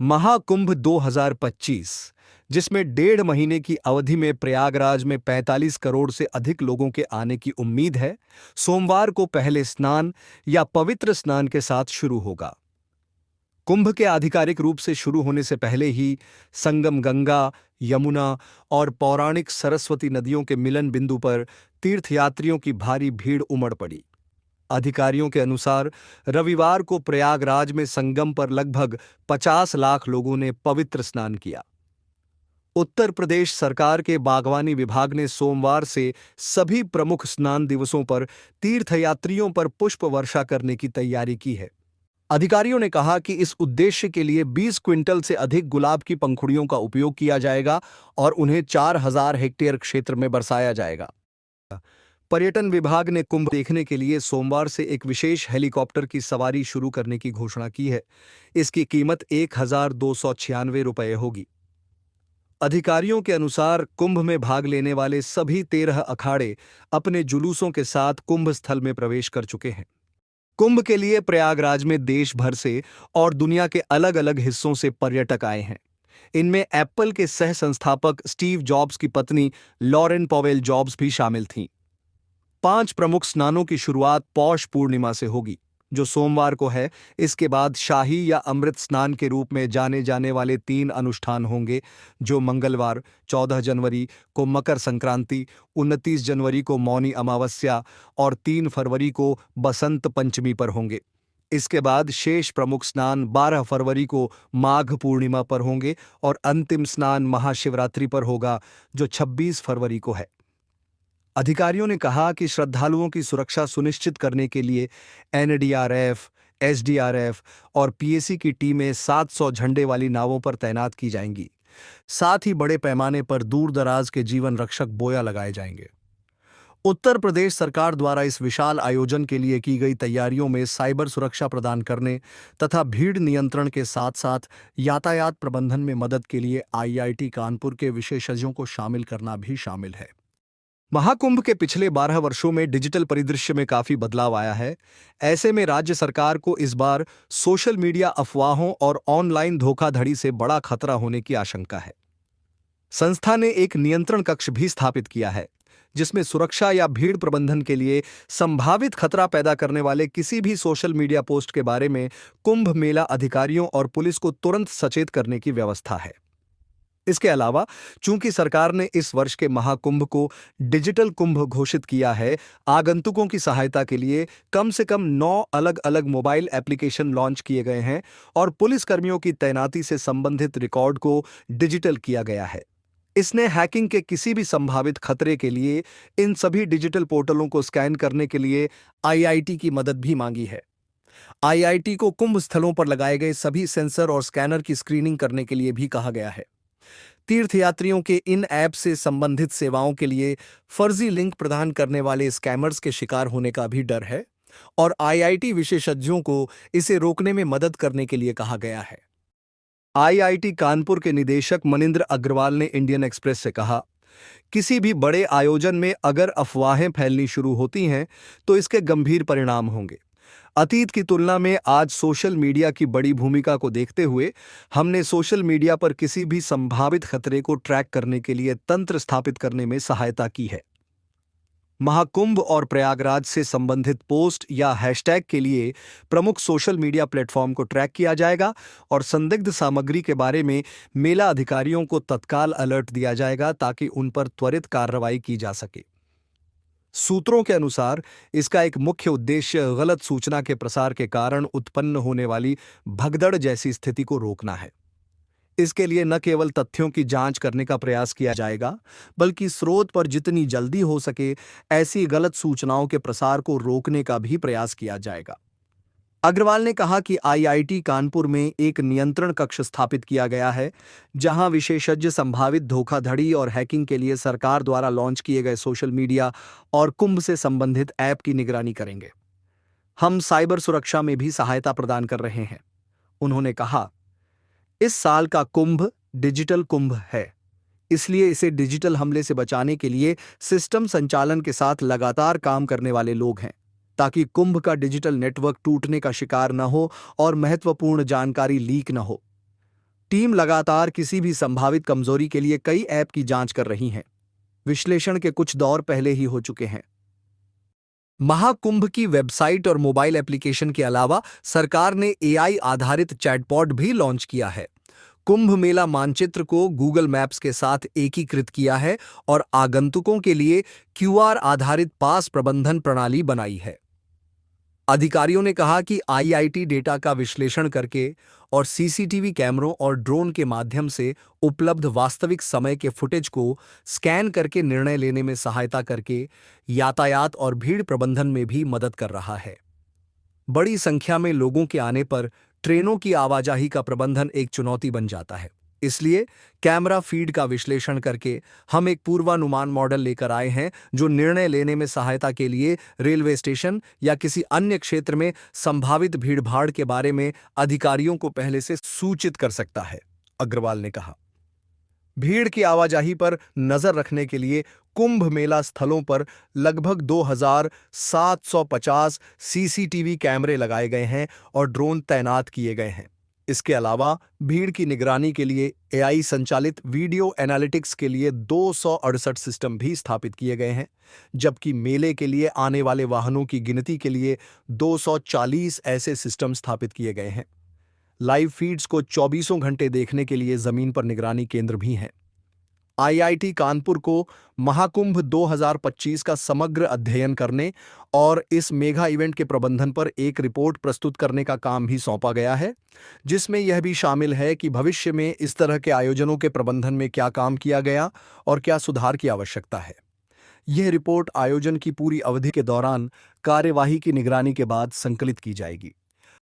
महाकुंभ 2025, जिसमें 1.5 महीने की अवधि में प्रयागराज में 45 करोड़ से अधिक लोगों के आने की उम्मीद है, सोमवार को पहले स्नान या पवित्र स्नान के साथ शुरू होगा। कुंभ के आधिकारिक रूप से शुरू होने से पहले ही संगम गंगा, यमुना और पौराणिक सरस्वती नदियों के मिलन बिंदु पर तीर्थयात्रियों की भारी भीड़ उमड़ पड़ी। अधिकारियों के अनुसार रविवार को प्रयागराज में संगम पर लगभग 50 लाख लोगों ने पवित्र स्नान किया। उत्तर प्रदेश सरकार के बागवानी विभाग ने सोमवार से सभी प्रमुख स्नान दिवसों पर तीर्थयात्रियों पर पुष्प वर्षा करने की तैयारी की है। अधिकारियों ने कहा कि इस उद्देश्य के लिए 20 क्विंटल से अधिक गुलाब की पंखुड़ियों का उपयोग किया जाएगा और उन्हें 4000 हेक्टेयर क्षेत्र में बरसाया जाएगा। पर्यटन विभाग ने कुंभ देखने के लिए सोमवार से एक विशेष हेलीकॉप्टर की सवारी शुरू करने की घोषणा की है। इसकी कीमत 1296 रुपये होगी। अधिकारियों के अनुसार कुंभ में भाग लेने वाले सभी 13 अखाड़े अपने जुलूसों के साथ कुंभ स्थल में प्रवेश कर चुके हैं। कुंभ के लिए प्रयागराज में देश भर से और दुनिया के अलग अलग हिस्सों से पर्यटक आए हैं। इनमें एप्पल के सह संस्थापक स्टीव जॉब्स की पत्नी लॉरेन पॉवेल जॉब्स भी शामिल थीं। 5 प्रमुख स्नानों की शुरुआत पौष पूर्णिमा से होगी, जो सोमवार को है। इसके बाद शाही या अमृत स्नान के रूप में जाने जाने वाले 3 अनुष्ठान होंगे, जो मंगलवार 14 जनवरी को मकर संक्रांति, 29 जनवरी को मौनी अमावस्या और 3 फरवरी को बसंत पंचमी पर होंगे। इसके बाद शेष प्रमुख स्नान 12 फरवरी को माघ पूर्णिमा पर होंगे और अंतिम स्नान महाशिवरात्रि पर होगा, जो 26 फरवरी को है। अधिकारियों ने कहा कि श्रद्धालुओं की सुरक्षा सुनिश्चित करने के लिए एनडीआरएफ, एसडीआरएफ और पीएसी की टीमें 700 झंडे वाली नावों पर तैनात की जाएंगी। साथ ही बड़े पैमाने पर दूर-दराज के जीवन रक्षक बोया लगाए जाएंगे। उत्तर प्रदेश सरकार द्वारा इस विशाल आयोजन के लिए की गई तैयारियों में साइबर सुरक्षा प्रदान करने तथा भीड़ नियंत्रण के साथ-साथ यातायात प्रबंधन में मदद के लिए आईआईटी कानपुर के विशेषज्ञों को शामिल करना भी शामिल है। महाकुंभ के पिछले 12 वर्षों में डिजिटल परिदृश्य में काफी बदलाव आया है। ऐसे में राज्य सरकार को इस बार सोशल मीडिया अफवाहों और ऑनलाइन धोखाधड़ी से बड़ा खतरा होने की आशंका है। संस्था ने एक नियंत्रण कक्ष भी स्थापित किया है, जिसमें सुरक्षा या भीड़ प्रबंधन के लिए संभावित खतरा पैदा करने वाले किसी भी सोशल मीडिया पोस्ट के बारे में कुंभ मेला अधिकारियों और पुलिस को तुरंत सचेत करने की व्यवस्था है। इसके अलावा चूंकि सरकार ने इस वर्ष के महाकुंभ को डिजिटल कुंभ घोषित किया है, आगंतुकों की सहायता के लिए कम से कम 9 अलग-अलग मोबाइल एप्लीकेशन लॉन्च किए गए हैं और पुलिसकर्मियों की तैनाती से संबंधित रिकॉर्ड को डिजिटल किया गया है। इसने हैकिंग के किसी भी संभावित खतरे के लिए इन सभी डिजिटल पोर्टलों को स्कैन करने के लिए आईआईटी की मदद भी मांगी है। आईआईटी को कुंभ स्थलों पर लगाए गए सभी सेंसर और स्कैनर की स्क्रीनिंग करने के लिए भी कहा गया है। तीर्थयात्रियों के इन ऐप से संबंधित सेवाओं के लिए फर्जी लिंक प्रदान करने वाले स्कैमर्स के शिकार होने का भी डर है और आईआईटी विशेषज्ञों को इसे रोकने में मदद करने के लिए कहा गया है। आईआईटी कानपुर के निदेशक मनिंद्र अग्रवाल ने इंडियन एक्सप्रेस से कहा, किसी भी बड़े आयोजन में अगर अफवाहें फैलनी शुरू होती हैं तो इसके गंभीर परिणाम होंगे। अतीत की तुलना में आज सोशल मीडिया की बड़ी भूमिका को देखते हुए हमने सोशल मीडिया पर किसी भी संभावित खतरे को ट्रैक करने के लिए तंत्र स्थापित करने में सहायता की है। महाकुंभ और प्रयागराज से संबंधित पोस्ट या हैशटैग के लिए प्रमुख सोशल मीडिया प्लेटफॉर्म को ट्रैक किया जाएगा और संदिग्ध सामग्री के बारे में मेला अधिकारियों को तत्काल अलर्ट दिया जाएगा ताकि उन पर त्वरित कार्रवाई की जा सके। सूत्रों के अनुसार इसका एक मुख्य उद्देश्य गलत सूचना के प्रसार के कारण उत्पन्न होने वाली भगदड़ जैसी स्थिति को रोकना है। इसके लिए न केवल तथ्यों की जांच करने का प्रयास किया जाएगा, बल्कि स्रोत पर जितनी जल्दी हो सके ऐसी गलत सूचनाओं के प्रसार को रोकने का भी प्रयास किया जाएगा। अग्रवाल ने कहा कि आईआईटी कानपुर में एक नियंत्रण कक्ष स्थापित किया गया है, जहां विशेषज्ञ संभावित धोखाधड़ी और हैकिंग के लिए सरकार द्वारा लॉन्च किए गए सोशल मीडिया और कुंभ से संबंधित ऐप की निगरानी करेंगे। हम साइबर सुरक्षा में भी सहायता प्रदान कर रहे हैं। उन्होंने कहा, इस साल का कुंभ डिजिटल कुंभ है, इसलिए इसे डिजिटल हमले से बचाने के लिए सिस्टम संचालन के साथ लगातार काम करने वाले लोग हैं, ताकि कुंभ का डिजिटल नेटवर्क टूटने का शिकार न हो और महत्वपूर्ण जानकारी लीक न हो। टीम लगातार किसी भी संभावित कमजोरी के लिए कई ऐप की जांच कर रही है। विश्लेषण के कुछ दौर पहले ही हो चुके हैं। महाकुंभ की वेबसाइट और मोबाइल एप्लीकेशन के अलावा सरकार ने एआई आधारित चैटबॉट भी लॉन्च किया है। कुंभ मेला मानचित्र को गूगल मैप्स के साथ एकीकृत किया है और आगंतुकों के लिए क्यूआर आधारित पास प्रबंधन प्रणाली बनाई है। अधिकारियों ने कहा कि आईआईटी डेटा का विश्लेषण करके और सीसीटीवी कैमरों और ड्रोन के माध्यम से उपलब्ध वास्तविक समय के फुटेज को स्कैन करके निर्णय लेने में सहायता करके यातायात और भीड़ प्रबंधन में भी मदद कर रहा है। बड़ी संख्या में लोगों के आने पर ट्रेनों की आवाजाही का प्रबंधन एक चुनौती बन जाता है। इसलिए कैमरा फीड का विश्लेषण करके हम एक पूर्वानुमान मॉडल लेकर आए हैं जो निर्णय लेने में सहायता के लिए रेलवे स्टेशन या किसी अन्य क्षेत्र में संभावित भीड़भाड़ के बारे में अधिकारियों को पहले से सूचित कर सकता है, अग्रवाल ने कहा। भीड़ की आवाजाही पर नजर रखने के लिए कुंभ मेला स्थलों पर लगभग 2,750 सीसीटीवी कैमरे लगाए गए हैं और ड्रोन तैनात किए गए हैं। इसके अलावा भीड़ की निगरानी के लिए एआई संचालित वीडियो एनालिटिक्स के लिए 268 सिस्टम भी स्थापित किए गए हैं, जबकि मेले के लिए आने वाले वाहनों की गिनती के लिए 240 ऐसे सिस्टम स्थापित किए गए हैं। लाइव फीड्स को 24 घंटे देखने के लिए जमीन पर निगरानी केंद्र भी हैं। आईआईटी कानपुर को महाकुंभ 2025 का समग्र अध्ययन करने और इस मेगा इवेंट के प्रबंधन पर एक रिपोर्ट प्रस्तुत करने का काम भी सौंपा गया है, जिसमें यह भी शामिल है कि भविष्य में इस तरह के आयोजनों के प्रबंधन में क्या काम किया गया और क्या सुधार की आवश्यकता है। यह रिपोर्ट आयोजन की पूरी अवधि के दौरान कार्यवाही की निगरानी के बाद संकलित की जाएगी।